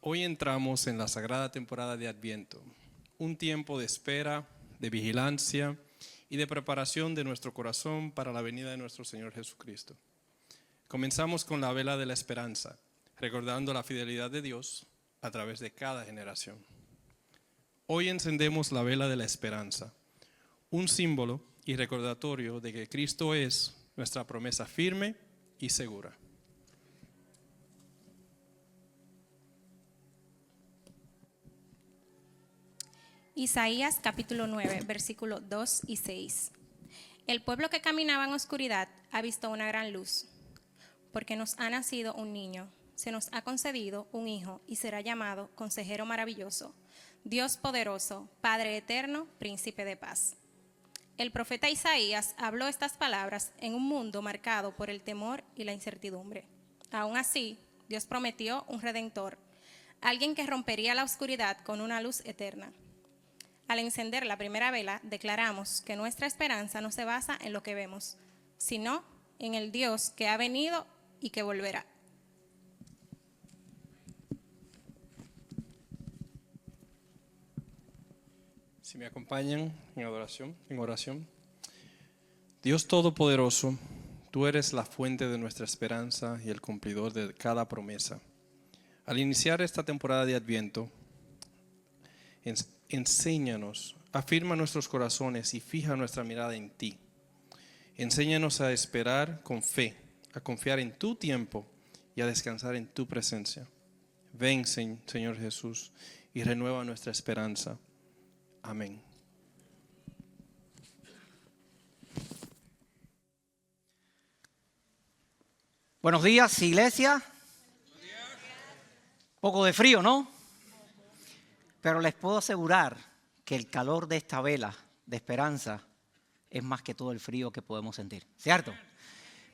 Hoy entramos en la sagrada temporada de Adviento, un tiempo de espera, de vigilancia y de preparación de nuestro corazón para la venida de nuestro Señor Jesucristo. Comenzamos con la vela de la esperanza, recordando la fidelidad de Dios a través de cada generación. Hoy encendemos la vela de la esperanza, un símbolo y recordatorio de que Cristo es nuestra promesa firme y segura. Isaías capítulo 9, versículos 2 y 6. El pueblo que caminaba en oscuridad ha visto una gran luz, porque nos ha nacido un niño, se nos ha concedido un hijo y será llamado Consejero Maravilloso, Dios Poderoso, Padre Eterno, Príncipe de Paz. El profeta Isaías habló estas palabras en un mundo marcado por el temor y la incertidumbre. Aún así, Dios prometió un Redentor, alguien que rompería la oscuridad con una luz eterna. Al encender la primera vela, declaramos que nuestra esperanza no se basa en lo que vemos, sino en el Dios que ha venido y que volverá. Si me acompañan en oración. Dios Todopoderoso, tú eres la fuente de nuestra esperanza y el cumplidor de cada promesa. Al iniciar esta temporada de Adviento, enséñanos, afirma nuestros corazones y fija nuestra mirada en ti. Enséñanos a esperar con fe, a confiar en tu tiempo y a descansar en tu presencia. Ven, Señor Jesús, y renueva nuestra esperanza. Amén. Buenos días, iglesia. Poco de frío, ¿no? Pero les puedo asegurar que el calor de esta vela de esperanza es más que todo el frío que podemos sentir, ¿cierto?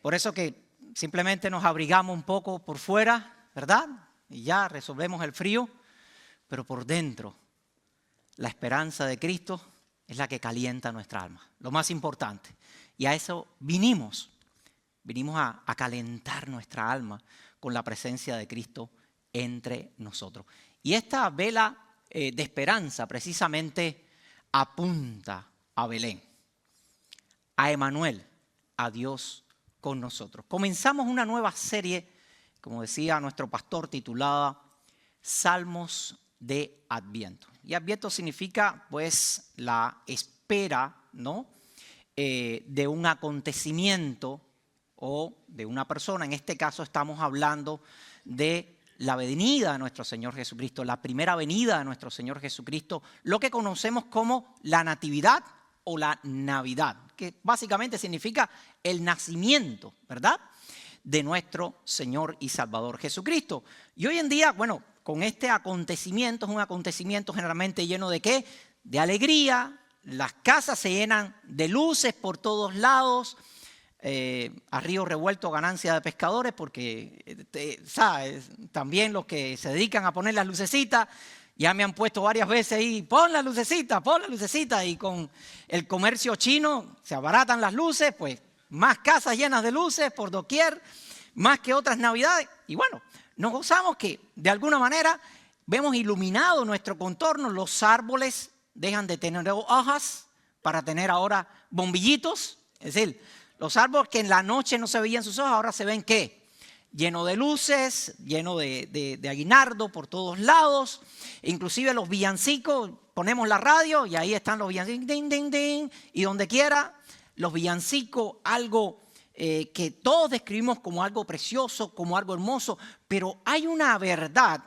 Por eso que simplemente nos abrigamos un poco por fuera, ¿verdad? Y ya resolvemos el frío, pero por dentro la esperanza de Cristo es la que calienta nuestra alma, lo más importante. Y a eso vinimos a calentar nuestra alma con la presencia de Cristo entre nosotros. Y esta vela de esperanza precisamente apunta a Belén, a Emmanuel, a Dios con nosotros. Comenzamos una nueva serie, como decía nuestro pastor, titulada Salmos de Adviento. Y Adviento significa pues la espera, ¿no? De un acontecimiento o de una persona. En este caso estamos hablando de la venida de nuestro Señor Jesucristo, la primera venida de nuestro Señor Jesucristo, lo que conocemos como la Natividad o la Navidad, que básicamente significa el nacimiento, ¿verdad?, de nuestro Señor y Salvador Jesucristo. Y hoy en día, bueno, con este acontecimiento, es un acontecimiento generalmente lleno de ¿qué? De alegría, las casas se llenan de luces por todos lados, a río revuelto ganancia de pescadores, porque ¿sabes? También los que se dedican a poner las lucecitas ya me han puesto varias veces ahí, pon la lucecita, y con el comercio chino se abaratan las luces, pues más casas llenas de luces por doquier, más que otras navidades. Y bueno, nos gozamos que de alguna manera vemos iluminado nuestro contorno, los árboles dejan de tener hojas para tener ahora bombillitos, es decir, los árboles que en la noche no se veían sus hojas, ahora se ven ¿qué? Lleno de luces, lleno de aguinaldo por todos lados. Inclusive los villancicos, ponemos la radio y ahí están los villancicos, ding, ding, ding, y donde quiera los villancicos, algo que todos describimos como algo precioso, como algo hermoso, pero hay una verdad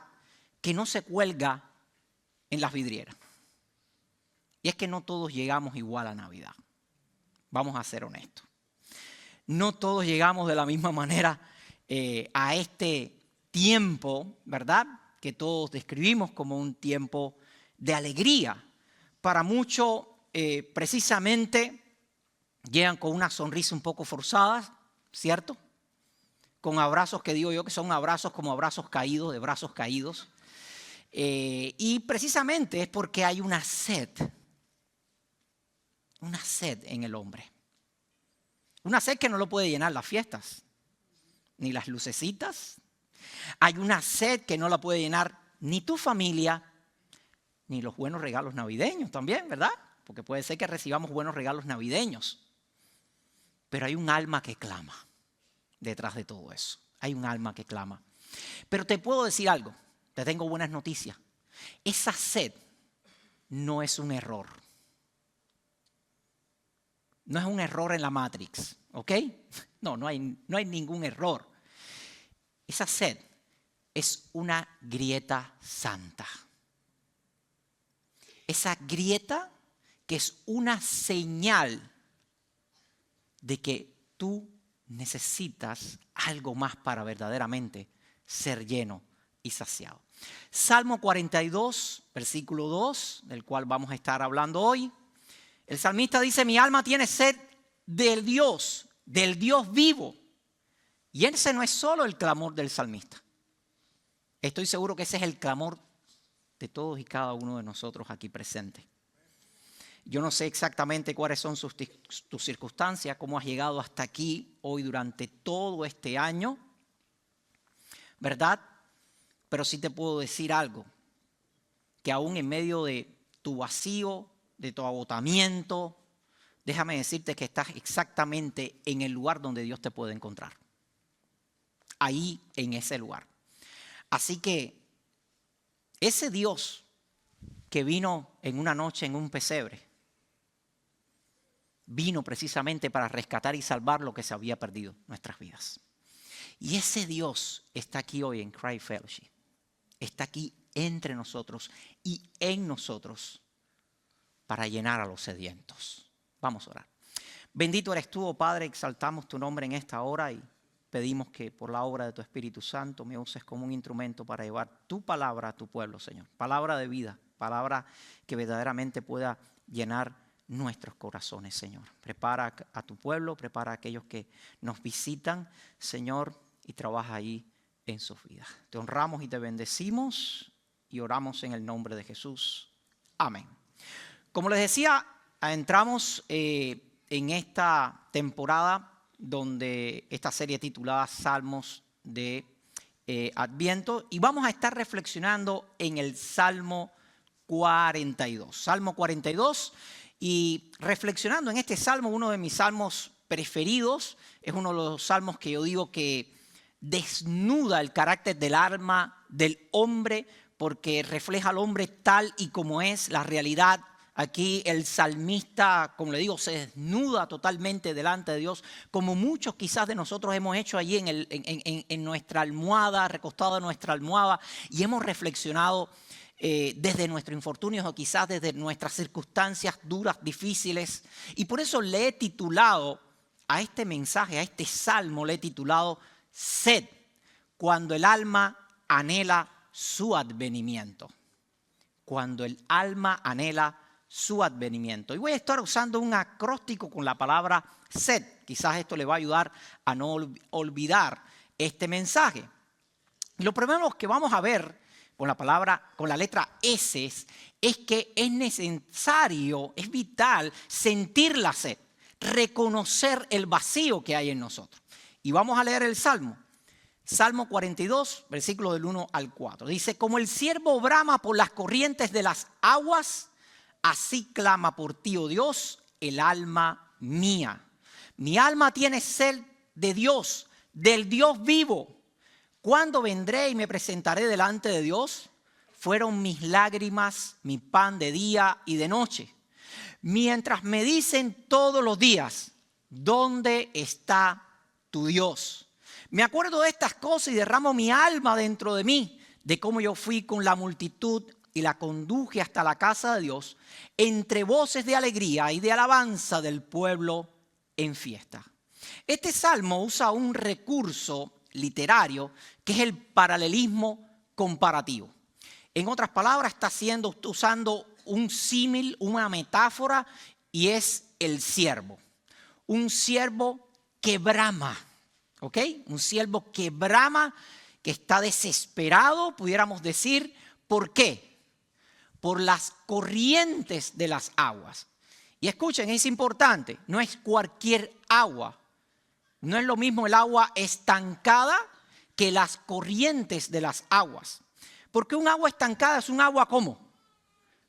que no se cuelga en las vidrieras. Y es que no todos llegamos igual a Navidad. Vamos a ser honestos. No todos llegamos de la misma manera a este tiempo, ¿verdad? Que todos describimos como un tiempo de alegría. Para muchos, precisamente, llegan con una sonrisa un poco forzada, ¿cierto? Con abrazos que digo yo que son abrazos como abrazos caídos, de brazos caídos. Y precisamente es porque hay una sed en el hombre. Una sed que no lo puede llenar las fiestas, ni las lucecitas, Hay una sed que no la puede llenar ni tu familia, ni los buenos regalos navideños también, ¿verdad? Porque puede ser que recibamos buenos regalos navideños. Pero hay un alma que clama detrás de todo eso. Hay un alma que clama. Pero te puedo decir algo, te tengo buenas noticias. Esa sed no es un error. No es un error en la Matrix, ¿ok? No hay ningún error. Esa sed es una grieta santa. Esa grieta que es una señal de que tú necesitas algo más para verdaderamente ser lleno y saciado. Salmo 42, versículo 2, del cual vamos a estar hablando hoy. El salmista dice, mi alma tiene sed del Dios vivo. Y ese no es solo el clamor del salmista. Estoy seguro que ese es el clamor de todos y cada uno de nosotros aquí presentes. Yo no sé exactamente cuáles son tus circunstancias, cómo has llegado hasta aquí hoy durante todo este año, ¿verdad? Pero sí te puedo decir algo, que aún en medio de tu vacío, de tu agotamiento, déjame decirte que estás exactamente en el lugar donde Dios te puede encontrar. Ahí, en ese lugar. Así que ese Dios que vino en una noche en un pesebre, vino precisamente para rescatar y salvar lo que se había perdido en nuestras vidas. Y ese Dios está aquí hoy en Christ Fellowship. Está aquí entre nosotros y en nosotros para llenar a los sedientos. Vamos a orar. Bendito eres tú, oh Padre, exaltamos tu nombre en esta hora y pedimos que por la obra de tu Espíritu Santo me uses como un instrumento para llevar tu palabra a tu pueblo, Señor. Palabra de vida, palabra que verdaderamente pueda llenar nuestros corazones, Señor. Prepara a tu pueblo, prepara a aquellos que nos visitan, Señor, y trabaja ahí en sus vidas. Te honramos y te bendecimos y oramos en el nombre de Jesús. Amén. Como les decía, entramos en esta temporada donde esta serie titulada Salmos de Adviento y vamos a estar reflexionando en el Salmo 42. Salmo 42 y reflexionando en este salmo, uno de mis salmos preferidos, es uno de los salmos que yo digo que desnuda el carácter del alma del hombre porque refleja al hombre tal y como es la realidad. Aquí el salmista, como le digo, se desnuda totalmente delante de Dios, como muchos quizás de nosotros hemos hecho allí en nuestra almohada, recostado en nuestra almohada, y hemos reflexionado desde nuestros infortunios o quizás desde nuestras circunstancias duras, difíciles. Y por eso le he titulado a este mensaje, a este salmo, le he titulado Sed, cuando el alma anhela su advenimiento. Cuando el alma anhela su advenimiento. Y voy a estar usando un acróstico con la palabra sed. Quizás esto le va a ayudar a no olvidar este mensaje. Y lo primero que vamos a ver con la letra S es que es necesario, es vital sentir la sed, reconocer el vacío que hay en nosotros. Y vamos a leer el Salmo. Salmo 42, versículo del 1 al 4. Dice, como el ciervo brama por las corrientes de las aguas, así clama por ti, oh Dios, el alma mía. Mi alma tiene sed de Dios, del Dios vivo. ¿Cuándo vendré y me presentaré delante de Dios? Fueron mis lágrimas, mi pan de día y de noche. Mientras me dicen todos los días, ¿dónde está tu Dios? Me acuerdo de estas cosas y derramo mi alma dentro de mí, de cómo yo fui con la multitud y la conduje hasta la casa de Dios, entre voces de alegría y de alabanza del pueblo en fiesta. Este salmo usa un recurso literario que es el paralelismo comparativo. En otras palabras, está usando un símil, una metáfora, y es el ciervo. Un ciervo que brama, ¿ok? Un ciervo que brama, que está desesperado, pudiéramos decir. ¿Por qué? Por las corrientes de las aguas. Y escuchen, es importante, no es cualquier agua. No es lo mismo el agua estancada que las corrientes de las aguas. Porque un agua estancada es un agua ¿cómo?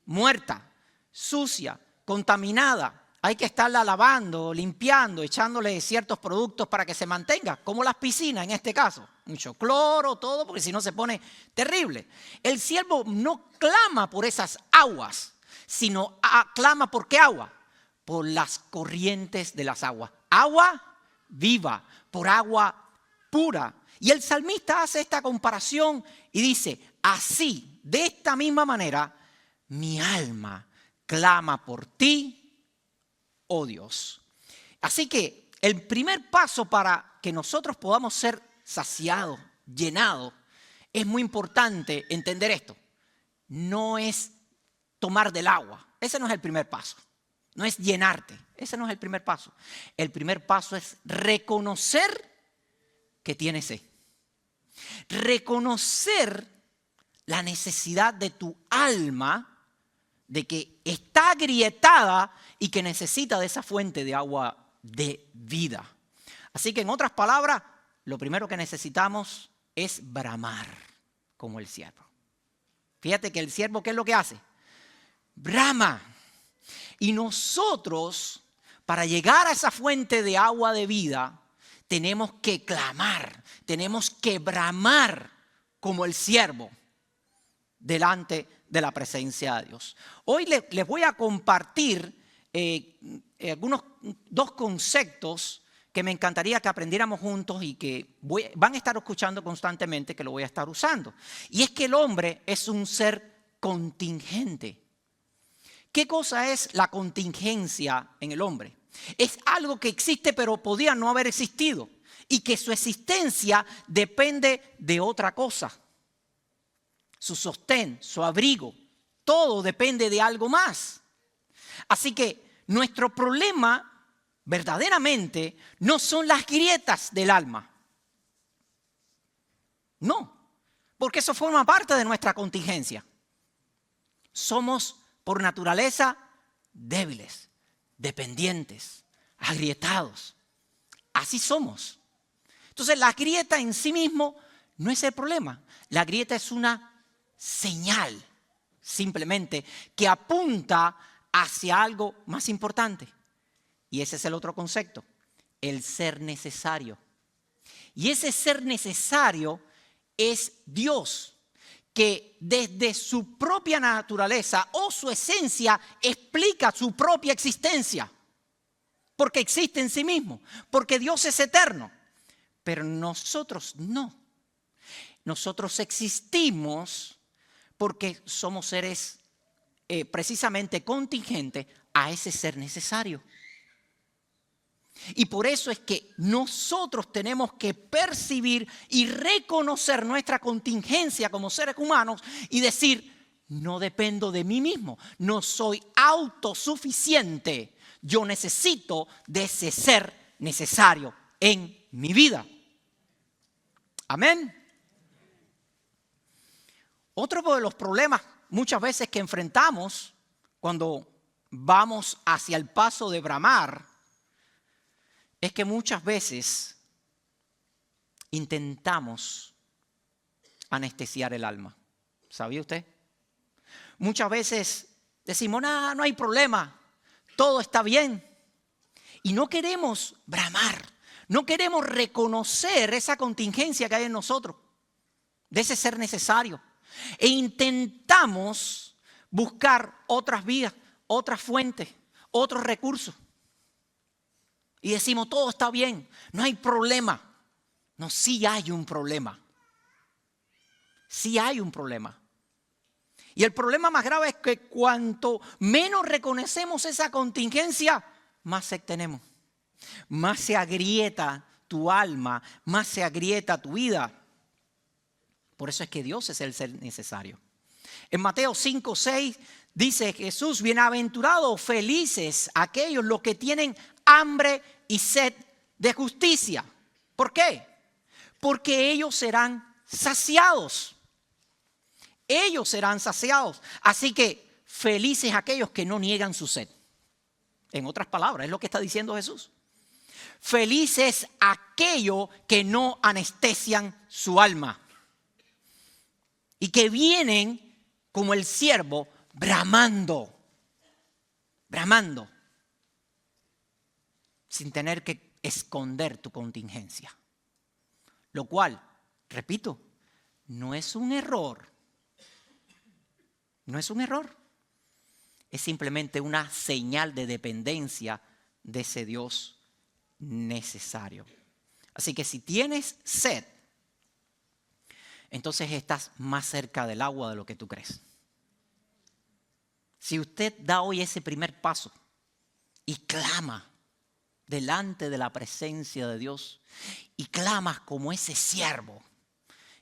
Muerta, sucia, contaminada. Hay que estarla lavando, limpiando, echándole ciertos productos para que se mantenga, como las piscinas en este caso. Mucho cloro, todo, porque si no se pone terrible. El siervo no clama por esas aguas, sino clama ¿por qué agua? Por las corrientes de las aguas. Agua viva, por agua pura. Y el salmista hace esta comparación y dice, así, de esta misma manera, mi alma clama por ti, oh Dios. Así que el primer paso para que nosotros podamos ser saciados, llenados, es muy importante entender esto. No es tomar del agua. Ese no es el primer paso. No es llenarte. Ese no es el primer paso. El primer paso es reconocer que tienes sed. Reconocer la necesidad de tu alma, de que está agrietada y que necesita de esa fuente de agua de vida. Así que en otras palabras, lo primero que necesitamos es bramar como el siervo. Fíjate que el siervo, ¿qué es lo que hace? Brama. Y nosotros, para llegar a esa fuente de agua de vida, tenemos que clamar, tenemos que bramar como el siervo delante de la presencia de Dios. Hoy les voy a compartir dos conceptos que me encantaría que aprendiéramos juntos y que van a estar escuchando constantemente, que lo voy a estar usando. Y es que el hombre es un ser contingente. ¿Qué cosa es la contingencia en el hombre? Es algo que existe pero podía no haber existido y que su existencia depende de otra cosa. Su sostén, su abrigo, todo depende de algo más. Así que nuestro problema verdaderamente no son las grietas del alma. No, porque eso forma parte de nuestra contingencia. Somos por naturaleza débiles, dependientes, agrietados. Así somos. Entonces la grieta en sí mismo no es el problema. La grieta es una señal, simplemente, que apunta hacia algo más importante. Y ese es el otro concepto, el ser necesario. Y ese ser necesario es Dios, que desde su propia naturaleza o su esencia explica su propia existencia. Porque existe en sí mismo, porque Dios es eterno. Pero nosotros no. Nosotros existimos porque somos seres precisamente contingentes a ese ser necesario. Y por eso es que nosotros tenemos que percibir y reconocer nuestra contingencia como seres humanos y decir, no dependo de mí mismo, no soy autosuficiente, yo necesito de ese ser necesario en mi vida. Amén. Otro de los problemas muchas veces que enfrentamos cuando vamos hacia el paso de bramar es que muchas veces intentamos anestesiar el alma. ¿Sabía usted? Muchas veces decimos, no hay problema, todo está bien. Y no queremos bramar, no queremos reconocer esa contingencia que hay en nosotros, de ese ser necesario. E intentamos buscar otras vías, otras fuentes, otros recursos. Y decimos, todo está bien, no hay problema. No, sí hay un problema. Sí hay un problema. Y el problema más grave es que cuanto menos reconocemos esa contingencia, más sed tenemos. Más se agrieta tu alma, más se agrieta tu vida. Por eso es que Dios es el ser necesario. En Mateo 5:6 dice Jesús, bienaventurados, felices aquellos los que tienen hambre y sed de justicia. ¿Por qué? Porque ellos serán saciados. Ellos serán saciados. Así que felices aquellos que no niegan su sed. En otras palabras, es lo que está diciendo Jesús. Feliz es aquello que no anestesian su alma y que vienen como el ciervo bramando, sin tener que esconder tu contingencia. Lo cual, repito, no es un error. No es un error. Es simplemente una señal de dependencia de ese Dios necesario. Así que si tienes sed, entonces estás más cerca del agua de lo que tú crees. Si usted da hoy ese primer paso y clama delante de la presencia de Dios y clamas como ese siervo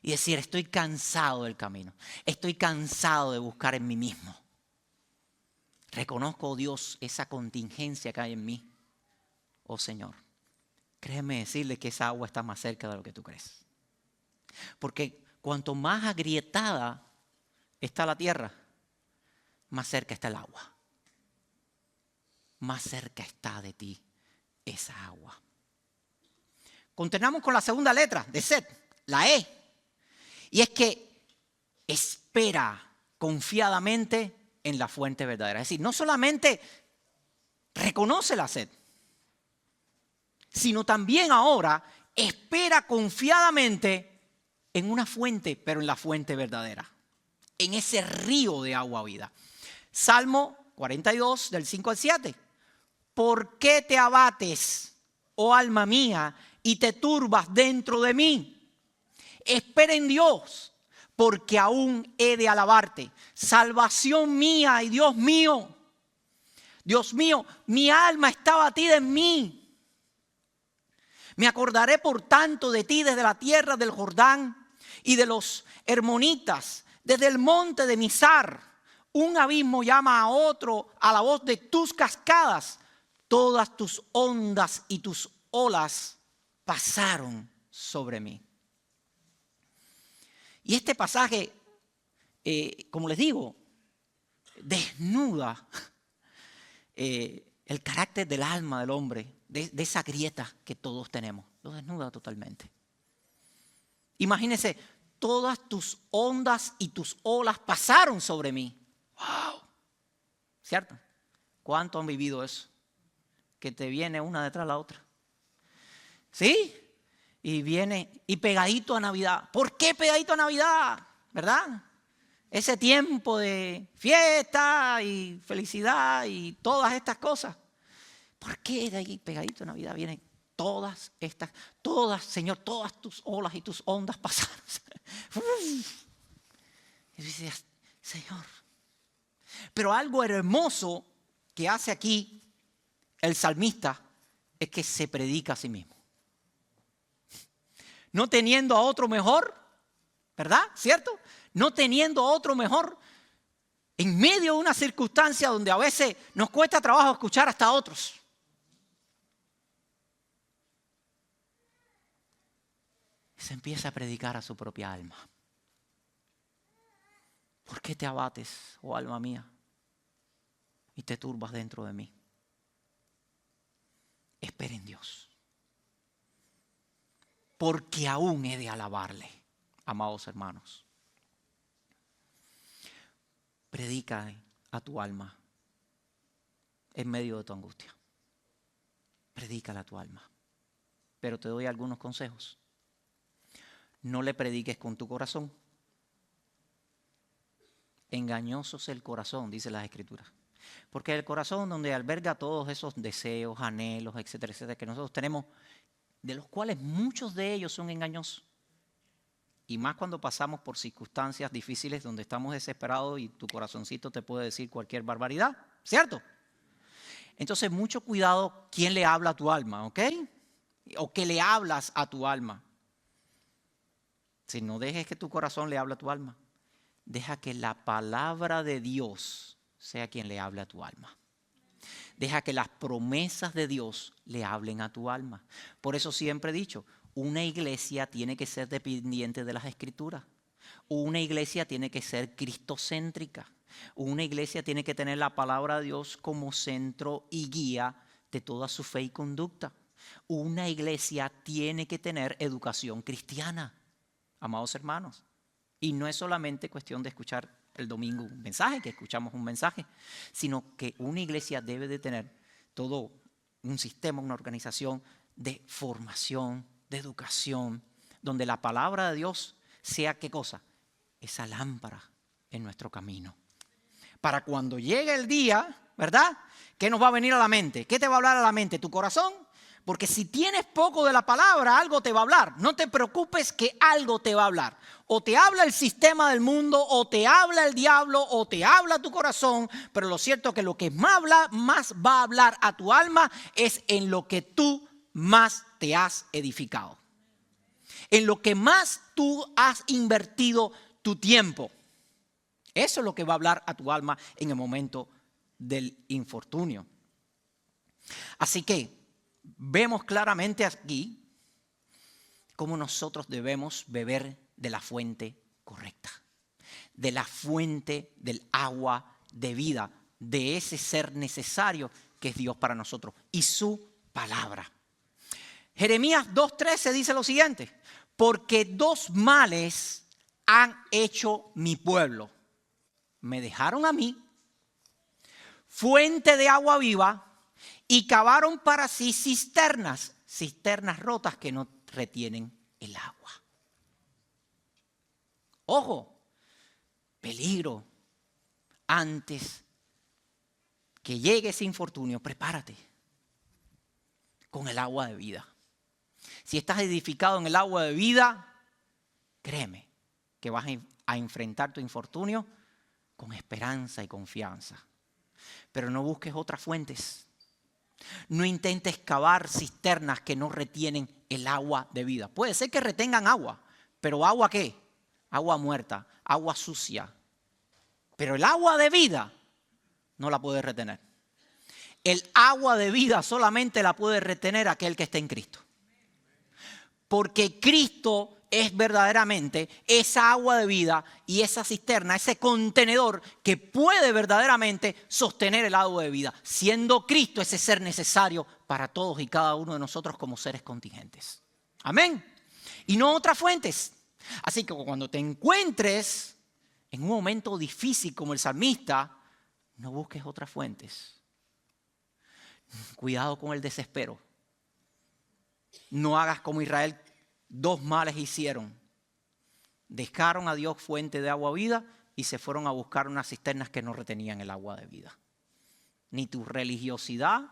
y decir, estoy cansado del camino, estoy cansado de buscar en mí mismo. Reconozco, oh Dios, esa contingencia que hay en mí. Oh Señor, créeme decirle que esa agua está más cerca de lo que tú crees. Porque cuanto más agrietada está la tierra, más cerca está el agua. Más cerca está de ti esa agua. Continuamos con la segunda letra de sed, la E. Y es que espera confiadamente en la fuente verdadera. Es decir, no solamente reconoce la sed, sino también ahora espera confiadamente en una fuente, pero en la fuente verdadera, en ese río de agua vida. Salmo 42, del 5 al 7. ¿Por qué te abates, oh alma mía, y te turbas dentro de mí? Espera en Dios, porque aún he de alabarte. Salvación mía y Dios mío. Dios mío, mi alma está batida en mí. Me acordaré por tanto de ti desde la tierra del Jordán y de los hermonitas, desde el monte de Mizar. Un abismo llama a otro a la voz de tus cascadas. Todas tus ondas y tus olas pasaron sobre mí. Y este pasaje, como les digo, desnuda el carácter del alma del hombre, de esa grieta que todos tenemos. Lo desnuda totalmente. Imagínense, todas tus ondas y tus olas pasaron sobre mí. ¡Wow! ¿Cierto? ¿Cuánto han vivido eso? Que te viene una detrás de la otra. ¿Sí? Y viene, y pegadito a Navidad. ¿Por qué pegadito a Navidad? ¿Verdad? Ese tiempo de fiesta y felicidad y todas estas cosas. ¿Por qué de ahí pegadito a Navidad vienen todas estas, Señor, todas tus olas y tus ondas pasaron? Y dices, Señor. Pero algo hermoso que hace aquí el salmista es que se predica a sí mismo. No teniendo a otro mejor, ¿verdad? ¿Cierto? No teniendo a otro mejor en medio de una circunstancia donde a veces nos cuesta trabajo escuchar hasta a otros. Se empieza a predicar a su propia alma. ¿Por qué te abates, oh alma mía, y te turbas dentro de mí? Espera en Dios. Porque aún he de alabarle, amados hermanos. Predica a tu alma en medio de tu angustia. Predícala a tu alma. Pero te doy algunos consejos. No le prediques con tu corazón. Engañoso es el corazón, dice las Escrituras. Porque el corazón donde alberga todos esos deseos, anhelos, etcétera, etcétera, que nosotros tenemos, de los cuales muchos de ellos son engañosos. Y más cuando pasamos por circunstancias difíciles donde estamos desesperados y tu corazoncito te puede decir cualquier barbaridad, ¿cierto? Entonces, mucho cuidado quién le habla a tu alma, ¿ok? O qué le hablas a tu alma. Si no dejes que tu corazón le hable a tu alma, deja que la palabra de Dios sea quien le hable a tu alma. Deja que las promesas de Dios le hablen a tu alma. Por eso siempre he dicho, una iglesia tiene que ser dependiente de las Escrituras. Una iglesia tiene que ser cristocéntrica. Una iglesia tiene que tener la palabra de Dios como centro y guía de toda su fe y conducta. Una iglesia tiene que tener educación cristiana, amados hermanos. Y no es solamente cuestión de escuchar el domingo un mensaje, que escuchamos un mensaje, sino que una iglesia debe de tener todo un sistema, una organización de formación, de educación, donde la palabra de Dios sea, ¿qué cosa? Esa lámpara en nuestro camino. Para cuando llegue el día, ¿verdad? ¿Qué nos va a venir a la mente? ¿Qué te va a hablar a la mente? ¿Tu corazón? Porque si tienes poco de la palabra, algo te va a hablar. No te preocupes que algo te va a hablar. O te habla el sistema del mundo, o te habla el diablo, o te habla tu corazón. Pero lo cierto es que lo que más va a hablar a tu alma es en lo que tú más te has edificado. En lo que más tú has invertido tu tiempo. Eso es lo que va a hablar a tu alma en el momento del infortunio. Así que vemos claramente aquí cómo nosotros debemos beber de la fuente correcta, de la fuente del agua de vida, de ese ser necesario que es Dios para nosotros y su palabra. Jeremías 2:13 dice lo siguiente: porque dos males han hecho mi pueblo. Me dejaron a mí, fuente de agua viva, y cavaron para sí cisternas rotas que no retienen el agua. Ojo, peligro. Antes que llegue ese infortunio, prepárate con el agua de vida. Si estás edificado en el agua de vida, créeme que vas a enfrentar tu infortunio con esperanza y confianza. Pero no busques otras fuentes. No intentes cavar cisternas que no retienen el agua de vida. Puede ser que retengan agua, pero ¿agua qué? Agua muerta, agua sucia. Pero el agua de vida no la puede retener. El agua de vida solamente la puede retener aquel que está en Cristo. Porque Cristo es verdaderamente esa agua de vida y esa cisterna, ese contenedor que puede verdaderamente sostener el agua de vida, siendo Cristo ese ser necesario para todos y cada uno de nosotros como seres contingentes. Amén. Y no otras fuentes. Así que cuando te encuentres en un momento difícil como el salmista, no busques otras fuentes. Cuidado con el desespero. No hagas como Israel. Dos males hicieron. Dejaron a Dios fuente de agua vida y se fueron a buscar unas cisternas que no retenían el agua de vida. Ni tu religiosidad.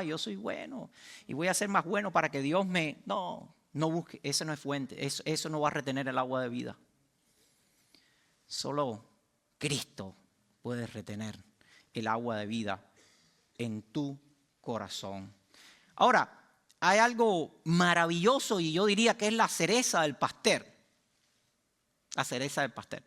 Yo soy bueno y voy a ser más bueno para que Dios me... No busque. Eso no es fuente. Eso no va a retener el agua de vida. Solo Cristo puede retener el agua de vida en tu corazón. Ahora, hay algo maravilloso y yo diría que es la cereza del pastel. La cereza del pastel.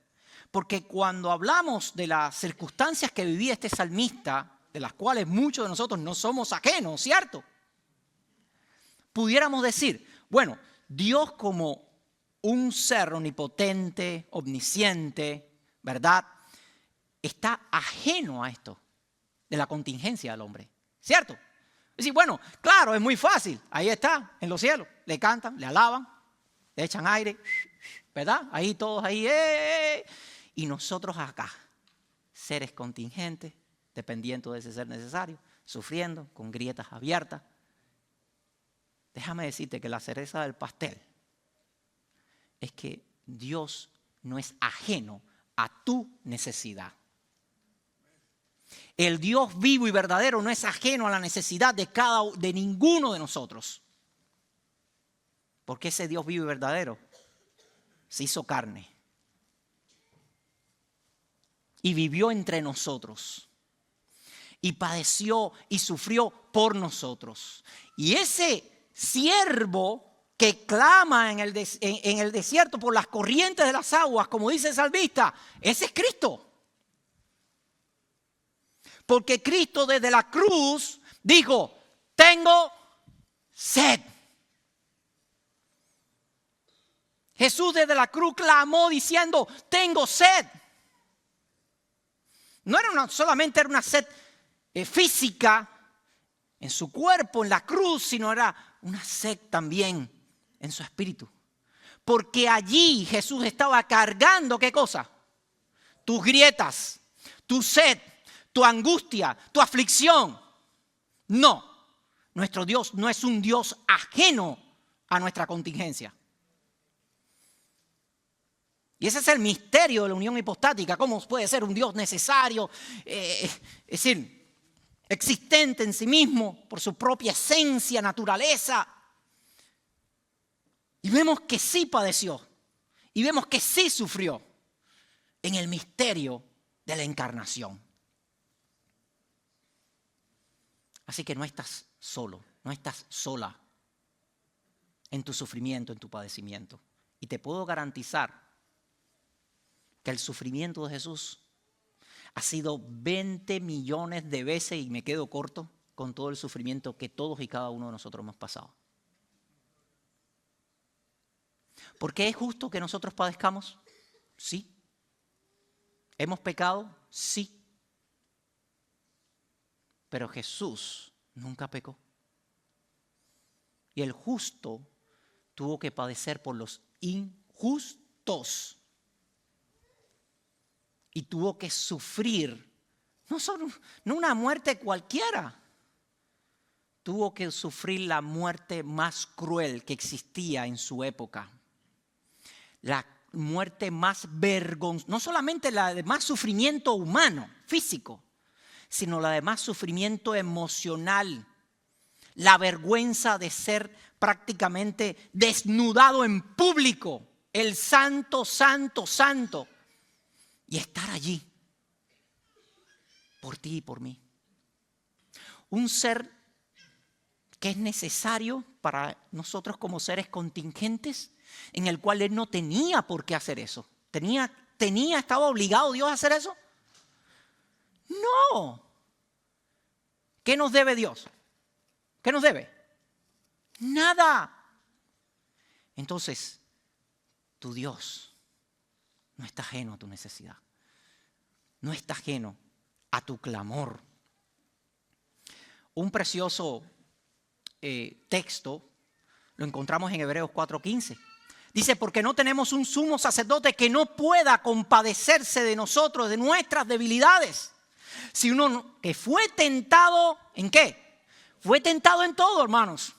Porque cuando hablamos de las circunstancias que vivía este salmista, de las cuales muchos de nosotros no somos ajenos, ¿cierto? Pudiéramos decir, bueno, Dios como un ser omnipotente, omnisciente, ¿verdad? Está ajeno a esto, de la contingencia del hombre, ¿cierto? Es decir, bueno, claro, es muy fácil. Ahí está, en los cielos. Le cantan, le alaban, le echan aire, ¿verdad? Ahí todos ahí. Y nosotros acá, seres contingentes, dependiendo de ese ser necesario, sufriendo, con grietas abiertas. Déjame decirte que la cereza del pastel es que Dios no es ajeno a tu necesidad. El Dios vivo y verdadero no es ajeno a la necesidad de ninguno de nosotros. Porque ese Dios vivo y verdadero se hizo carne y vivió entre nosotros y padeció y sufrió por nosotros. Y ese siervo que clama en el desierto por las corrientes de las aguas, como dice el salmista, ese es Cristo. Porque Cristo desde la cruz dijo, tengo sed. Jesús desde la cruz clamó diciendo, tengo sed. No era solamente una sed física, en su cuerpo, en la cruz, sino era una sed también en su espíritu. Porque allí Jesús estaba cargando, ¿qué cosa? Tus grietas, tu sed, tu angustia, tu aflicción. No, nuestro Dios no es un Dios ajeno a nuestra contingencia. Y ese es el misterio de la unión hipostática. ¿Cómo puede ser un Dios necesario? Es decir, existente en sí mismo por su propia esencia, naturaleza. Y vemos que sí padeció. Y vemos que sí sufrió en el misterio de la encarnación. Así que no estás solo, no estás sola en tu sufrimiento, en tu padecimiento. Y te puedo garantizar que el sufrimiento de Jesús ha sido 20 millones de veces, y me quedo corto con todo el sufrimiento que todos y cada uno de nosotros hemos pasado. ¿Por qué es justo que nosotros padezcamos? Sí. ¿Hemos pecado? Sí. Pero Jesús nunca pecó. Y el justo tuvo que padecer por los injustos. Y tuvo que sufrir, no una muerte cualquiera. Tuvo que sufrir la muerte más cruel que existía en su época. La muerte más vergonzosa, no solamente la de más sufrimiento humano, físico, sino la de más sufrimiento emocional. La vergüenza de ser prácticamente desnudado en público. El santo, santo, santo. Y estar allí por ti y por mí. Un ser que es necesario para nosotros como seres contingentes, en el cual Él no tenía por qué hacer eso. ¿Estaba obligado Dios a hacer eso? No. ¿Qué nos debe Dios? ¿Qué nos debe? Nada. Entonces, tu Dios no está ajeno a tu necesidad. No está ajeno a tu clamor. Un precioso texto lo encontramos en Hebreos 4:15. Dice, porque no tenemos un sumo sacerdote que no pueda compadecerse de nosotros, de nuestras debilidades. Sino que fue tentado, ¿en qué? Fue tentado en todo, hermanos.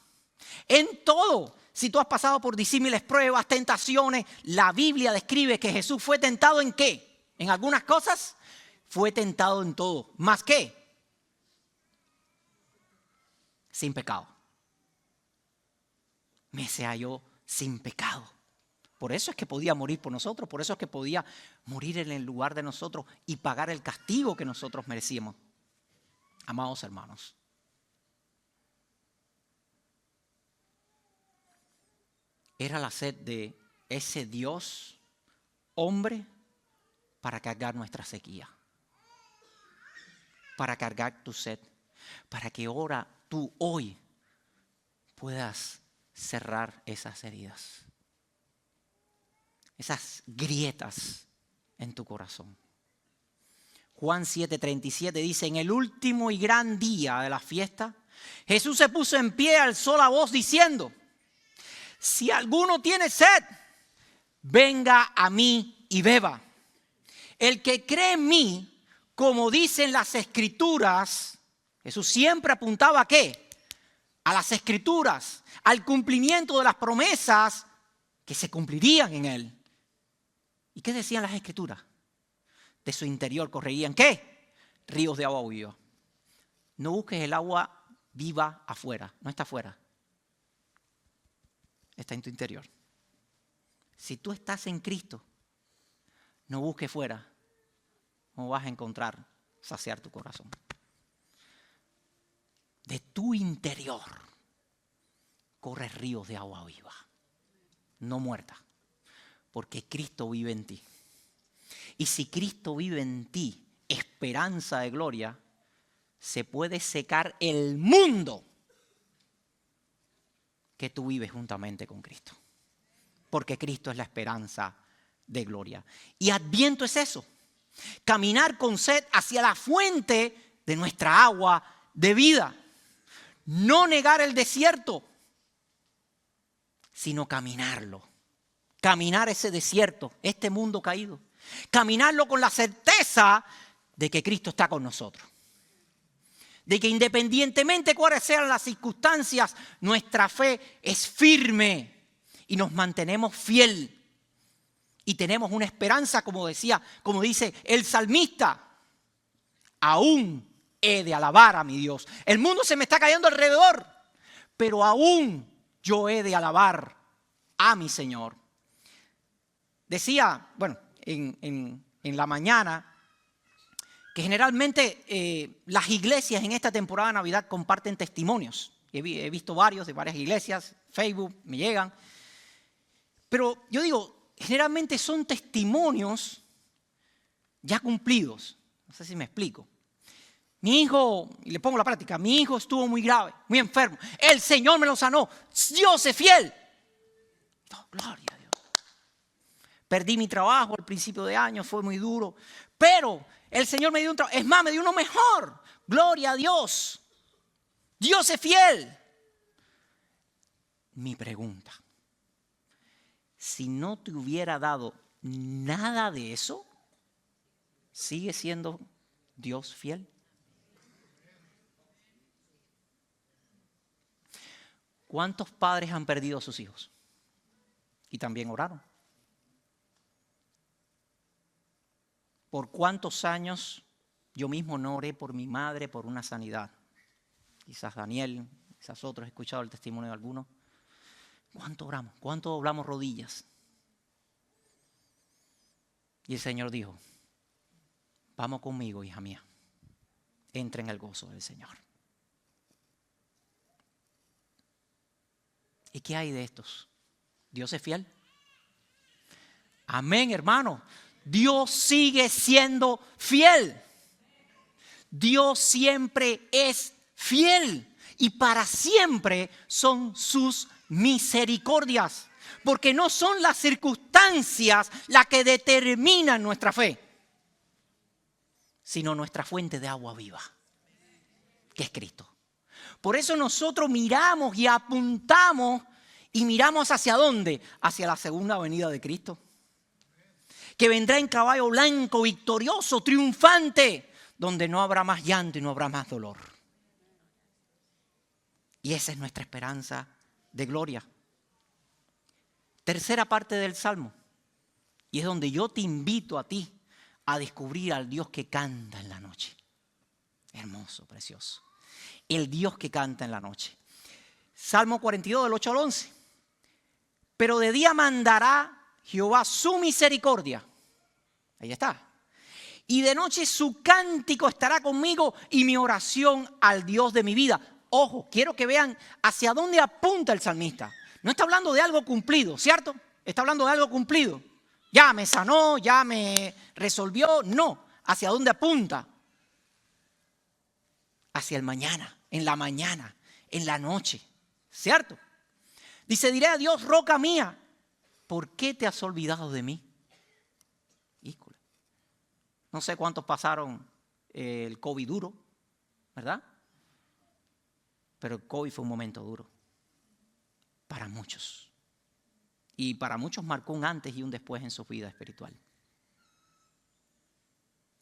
En todo. Si tú has pasado por disímiles pruebas, tentaciones, la Biblia describe que Jesús fue tentado ¿en qué? En algunas cosas, fue tentado en todo. ¿Más qué? Sin pecado. Me se halló sin pecado. Por eso es que podía morir por nosotros, por eso es que podía morir en el lugar de nosotros y pagar el castigo que nosotros merecíamos. Amados hermanos. Era la sed de ese Dios, hombre, para cargar nuestra sequía. Para cargar tu sed. Para que ahora tú hoy puedas cerrar esas heridas. Esas grietas en tu corazón. Juan 7:37 dice, en el último y gran día de la fiesta, Jesús se puso en pie, alzó la voz diciendo, si alguno tiene sed, venga a mí y beba. El que cree en mí, como dicen las Escrituras, Jesús siempre apuntaba ¿a qué? A las Escrituras, al cumplimiento de las promesas que se cumplirían en él. ¿Y qué decían las Escrituras? De su interior correrían ¿qué? Ríos de agua viva. No busques el agua viva afuera, no está afuera. Está en tu interior. Si tú estás en Cristo, no busques fuera. No vas a encontrar saciar tu corazón. De tu interior corren ríos de agua viva, no muerta, porque Cristo vive en ti. Y si Cristo vive en ti, esperanza de gloria, se puede secar el mundo que tú vives juntamente con Cristo. Porque Cristo es la esperanza de gloria. Y Adviento es eso. Caminar con sed hacia la fuente de nuestra agua de vida. no negar el desierto, sino caminarlo. Caminar ese desierto, este mundo caído. Caminarlo con la certeza de que Cristo está con nosotros. De que independientemente cuáles sean las circunstancias, nuestra fe es firme y nos mantenemos fiel. Y tenemos una esperanza, como dice el salmista, aún he de alabar a mi Dios. El mundo se me está cayendo alrededor, pero aún yo he de alabar a mi Señor. Decía, en la mañana, que generalmente las iglesias en esta temporada de Navidad comparten testimonios. He visto varios de varias iglesias, Facebook, me llegan. Pero yo digo, generalmente son testimonios ya cumplidos. No sé si me explico. Mi hijo, y le pongo la práctica, mi hijo estuvo muy grave, muy enfermo. El Señor me lo sanó. Dios es fiel. Oh, gloria a Dios. Perdí mi trabajo al principio de año, fue muy duro. Pero el Señor me dio un trabajo. Es más, me dio uno mejor. Gloria a Dios. Dios es fiel. Mi pregunta. Si no te hubiera dado nada de eso, ¿sigue siendo Dios fiel? ¿Cuántos padres han perdido a sus hijos? Y también oraron. ¿Por cuántos años yo mismo no oré por mi madre por una sanidad? Quizás Daniel, quizás otros, he escuchado el testimonio de algunos. ¿Cuánto oramos? ¿Cuánto doblamos rodillas? Y el Señor dijo, vamos conmigo, hija mía. Entra en el gozo del Señor. ¿Y qué hay de estos? ¿Dios es fiel? Amén, hermano. Dios sigue siendo fiel. Dios siempre es fiel. Y para siempre son sus misericordias. Porque no son las circunstancias las que determinan nuestra fe, sino nuestra fuente de agua viva, que es Cristo. Por eso nosotros miramos y apuntamos y miramos hacia dónde, hacia la segunda venida de Cristo, que vendrá en caballo blanco, victorioso, triunfante, donde no habrá más llanto y no habrá más dolor. Y esa es nuestra esperanza de gloria. Tercera parte del Salmo, y es donde yo te invito a ti a descubrir al Dios que canta en la noche. Hermoso, precioso. El Dios que canta en la noche. Salmo 42, del 8 al 11. Pero de día mandará Jehová su misericordia. Ahí está. Y de noche su cántico estará conmigo y mi oración al Dios de mi vida. Ojo, quiero que vean hacia dónde apunta el salmista. No está hablando de algo cumplido, ¿cierto? Está hablando de algo cumplido. Ya me sanó, ya me resolvió. No, ¿hacia dónde apunta? Hacia el mañana, en la noche, ¿cierto? Dice, diré a Dios, roca mía, ¿por qué te has olvidado de mí? Híjole. No sé cuántos pasaron el COVID duro, ¿verdad? Pero el COVID fue un momento duro para muchos. Y para muchos marcó un antes y un después en su vida espiritual.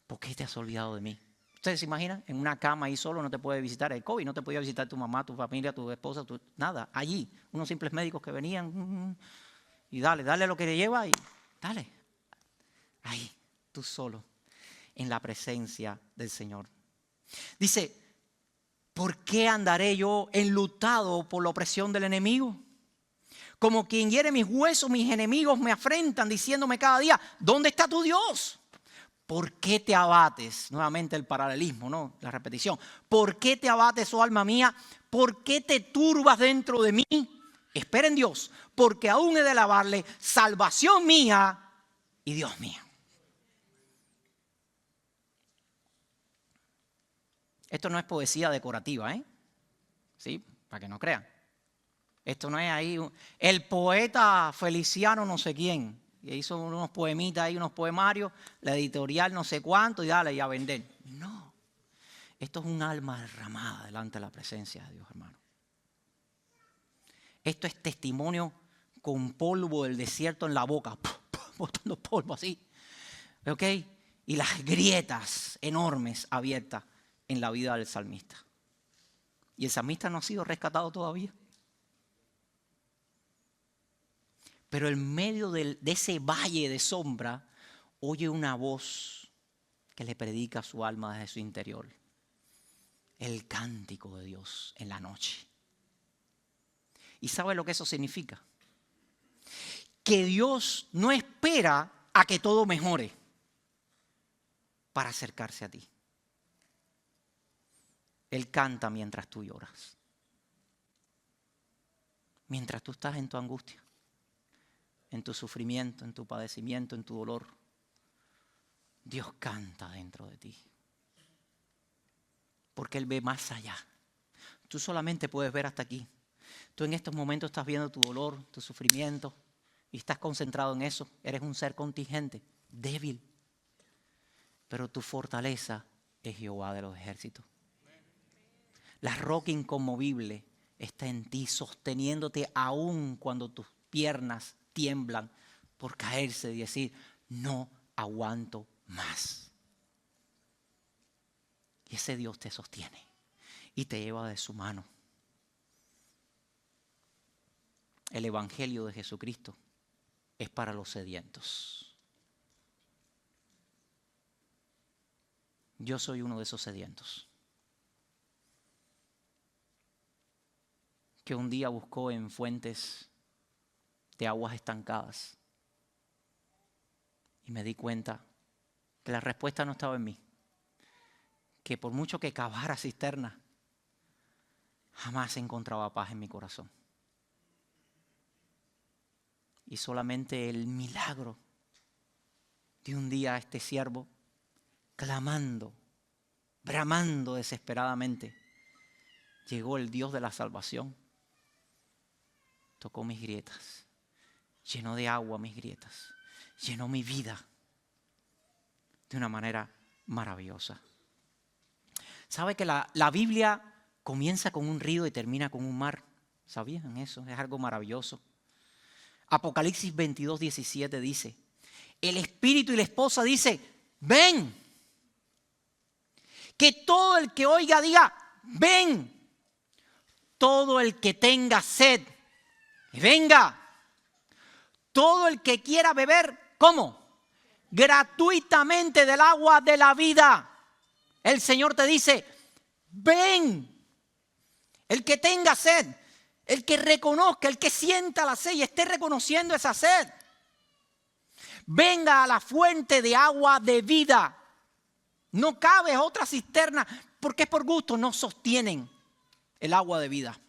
¿Por qué te has olvidado de mí? ¿Ustedes se imaginan? En una cama ahí solo no te puede visitar el COVID, no te podía visitar tu mamá, tu familia, tu esposa, nada. Allí, unos simples médicos que venían y dale lo que le lleva y dale. Ahí, tú solo, en la presencia del Señor. Dice, ¿por qué andaré yo enlutado por la opresión del enemigo? Como quien hiere mis huesos, mis enemigos me afrentan diciéndome cada día, ¿dónde está tu Dios? ¿Por qué te abates? Nuevamente el paralelismo, ¿no? La repetición. ¿Por qué te abates, oh alma mía? ¿Por qué te turbas dentro de mí? Espera en Dios, porque aún he de alabarle, salvación mía y Dios mío. Esto no es poesía decorativa, ¿eh? Sí, para que no crean. Esto no es ahí el poeta Feliciano no sé quién, que hizo unos poemitas ahí, unos poemarios, la editorial no sé cuánto y dale, y a vender. No. Esto es un alma derramada delante de la presencia de Dios, hermano. Esto es testimonio con polvo del desierto en la boca, botando polvo así. ¿Ok? Y las grietas enormes abiertas en la vida del salmista. Y el salmista no ha sido rescatado todavía. Pero en medio de ese valle de sombra, oye una voz que le predica a su alma desde su interior. El cántico de Dios en la noche. ¿Y sabe lo que eso significa? Que Dios no espera a que todo mejore para acercarse a ti. Él canta mientras tú lloras. Mientras tú estás en tu angustia, en tu sufrimiento, en tu padecimiento, en tu dolor. Dios canta dentro de ti. Porque Él ve más allá. Tú solamente puedes ver hasta aquí. Tú en estos momentos estás viendo tu dolor, tu sufrimiento y estás concentrado en eso. Eres un ser contingente, débil. Pero tu fortaleza es Jehová de los ejércitos. La roca inconmovible está en ti, sosteniéndote aún cuando tus piernas tiemblan por caerse y decir, no aguanto más. Y ese Dios te sostiene y te lleva de su mano. El evangelio de Jesucristo es para los sedientos. Yo soy uno de esos sedientos. Que un día buscó en fuentes de aguas estancadas. Y me di cuenta que la respuesta no estaba en mí. Que por mucho que cavara cisternas, jamás encontraba paz en mi corazón. Y solamente el milagro de un día este siervo, clamando, bramando desesperadamente, llegó el Dios de la salvación. Tocó mis grietas, llenó de agua mis grietas, llenó mi vida de una manera maravillosa. ¿Sabe que la Biblia comienza con un río y termina con un mar? ¿Sabían eso? Es algo maravilloso. Apocalipsis 22:17 dice, el espíritu y la esposa dice, ven. Que todo el que oiga diga, ven. Todo el que tenga sed, venga. Todo el que quiera beber, ¿cómo? Gratuitamente del agua de la vida. El Señor te dice, ven. El que tenga sed, el que reconozca, el que sienta la sed y esté reconociendo esa sed. Venga a la fuente de agua de vida. No cabe otra cisterna porque es por gusto, no sostienen el agua de vida.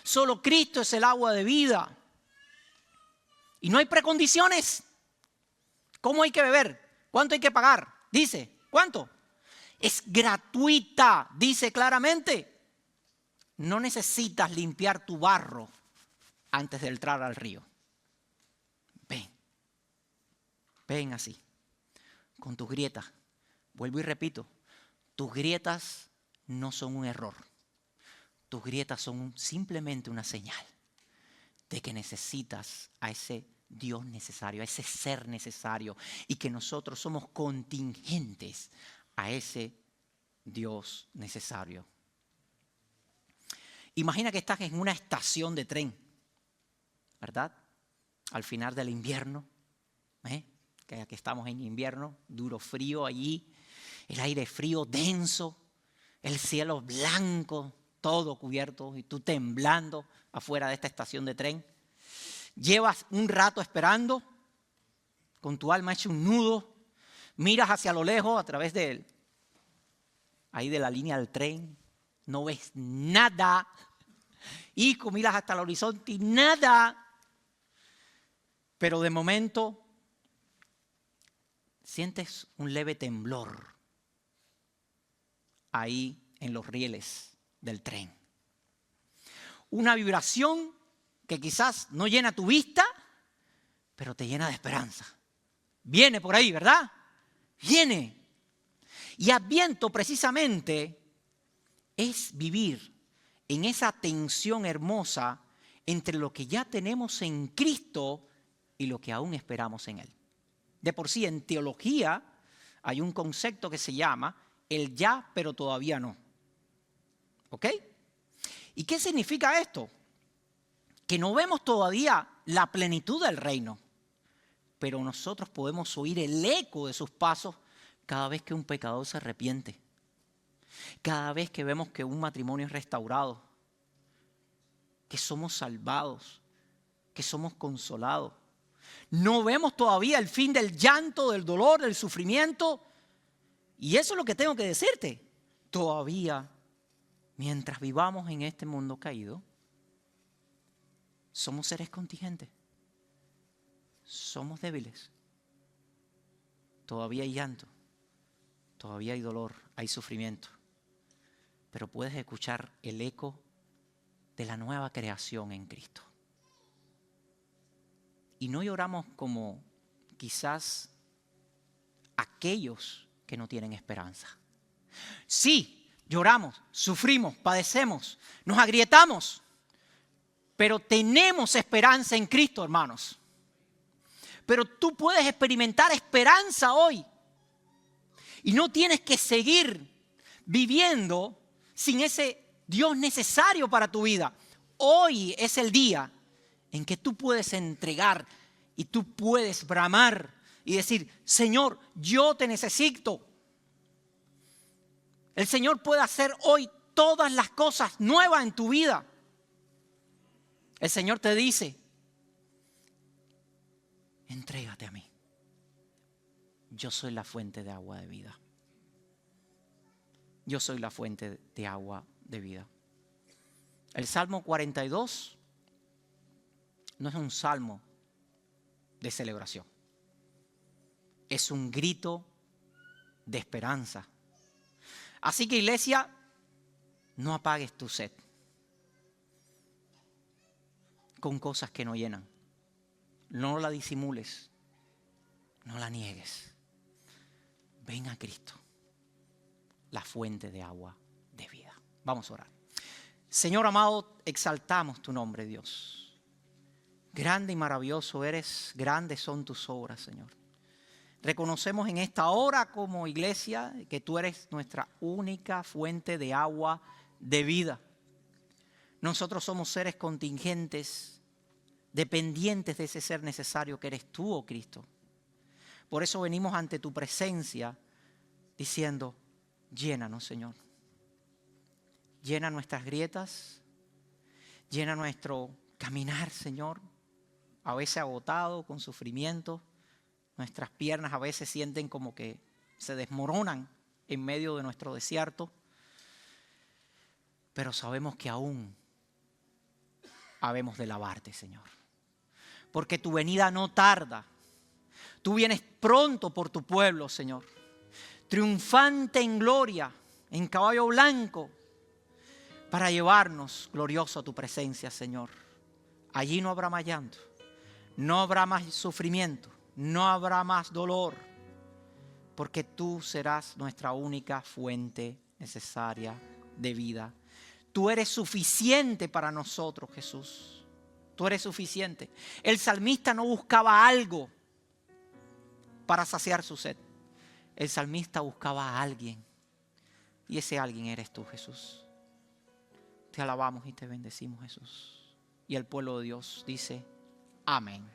Solo Cristo es el agua de vida. Y no hay precondiciones. ¿Cómo hay que beber? ¿Cuánto hay que pagar? Dice, ¿cuánto? Es gratuita, dice claramente. No necesitas limpiar tu barro antes de entrar al río. Ven. Ven así, con tus grietas. Vuelvo y repito, tus grietas no son un error. Tus grietas son simplemente una señal de que necesitas a ese Dios necesario, a ese ser necesario, y que nosotros somos contingentes a ese Dios necesario. Imagina que estás en una estación de tren, ¿verdad? Al final del invierno, que aquí estamos en invierno, duro frío allí, el aire frío, denso, el cielo blanco, todo cubierto y tú temblando afuera de esta estación de tren. Llevas un rato esperando, con tu alma hecha un nudo, miras hacia lo lejos a través de la línea del tren, no ves nada, y miras hasta el horizonte y nada, pero de momento sientes un leve temblor ahí en los rieles del tren. Una vibración que quizás no llena tu vista, pero te llena de esperanza. Viene por ahí, ¿verdad? Viene. Y Adviento precisamente es vivir en esa tensión hermosa entre lo que ya tenemos en Cristo y lo que aún esperamos en Él. De por sí, en teología hay un concepto que se llama el ya, pero todavía no. ¿Ok? ¿Y qué significa esto? Que no vemos todavía la plenitud del reino, pero nosotros podemos oír el eco de sus pasos cada vez que un pecador se arrepiente, cada vez que vemos que un matrimonio es restaurado, que somos salvados, que somos consolados. No vemos todavía el fin del llanto, del dolor, del sufrimiento. Y eso es lo que tengo que decirte. Todavía, mientras vivamos en este mundo caído, somos seres contingentes. Somos débiles. Todavía hay llanto. Todavía hay dolor, hay sufrimiento. Pero puedes escuchar el eco de la nueva creación en Cristo. Y no lloramos como quizás aquellos que no tienen esperanza. Sí, lloramos, sufrimos, padecemos, nos agrietamos, pero tenemos esperanza en Cristo, hermanos. Pero tú puedes experimentar esperanza hoy y no tienes que seguir viviendo sin ese Dios necesario para tu vida. Hoy es el día en que tú puedes entregar y tú puedes bramar y decir, Señor, yo te necesito. El Señor puede hacer hoy todas las cosas nuevas en tu vida. El Señor te dice, entrégate a mí. Yo soy la fuente de agua de vida. Yo soy la fuente de agua de vida. El Salmo 42 no es un salmo de celebración. Es un grito de esperanza. Así que, iglesia, no apagues tu sed con cosas que no llenan. No la disimules. No la niegues. Ven a Cristo, la fuente de agua de vida. Vamos a orar. Señor amado, exaltamos tu nombre, Dios. Grande y maravilloso eres, grandes son tus obras, Señor. Reconocemos en esta hora como iglesia que tú eres nuestra única fuente de agua de vida. Nosotros somos seres contingentes, dependientes de ese ser necesario que eres tú, oh Cristo. Por eso venimos ante tu presencia diciendo, llénanos, Señor. Llena nuestras grietas, llena nuestro caminar, Señor, a veces agotado, con sufrimiento. Nuestras piernas a veces sienten como que se desmoronan en medio de nuestro desierto. Pero sabemos que aún habemos de lavarte, Señor. Porque tu venida no tarda. Tú vienes pronto por tu pueblo, Señor. Triunfante en gloria, en caballo blanco, para llevarnos glorioso a tu presencia, Señor. Allí no habrá más llanto, no habrá más sufrimiento, no habrá más dolor, porque tú serás nuestra única fuente necesaria de vida. Tú eres suficiente para nosotros, Jesús. Tú eres suficiente. El salmista no buscaba algo para saciar su sed. El salmista buscaba a alguien, y ese alguien eres tú, Jesús. Te alabamos y te bendecimos, Jesús. Y el pueblo de Dios dice, amén.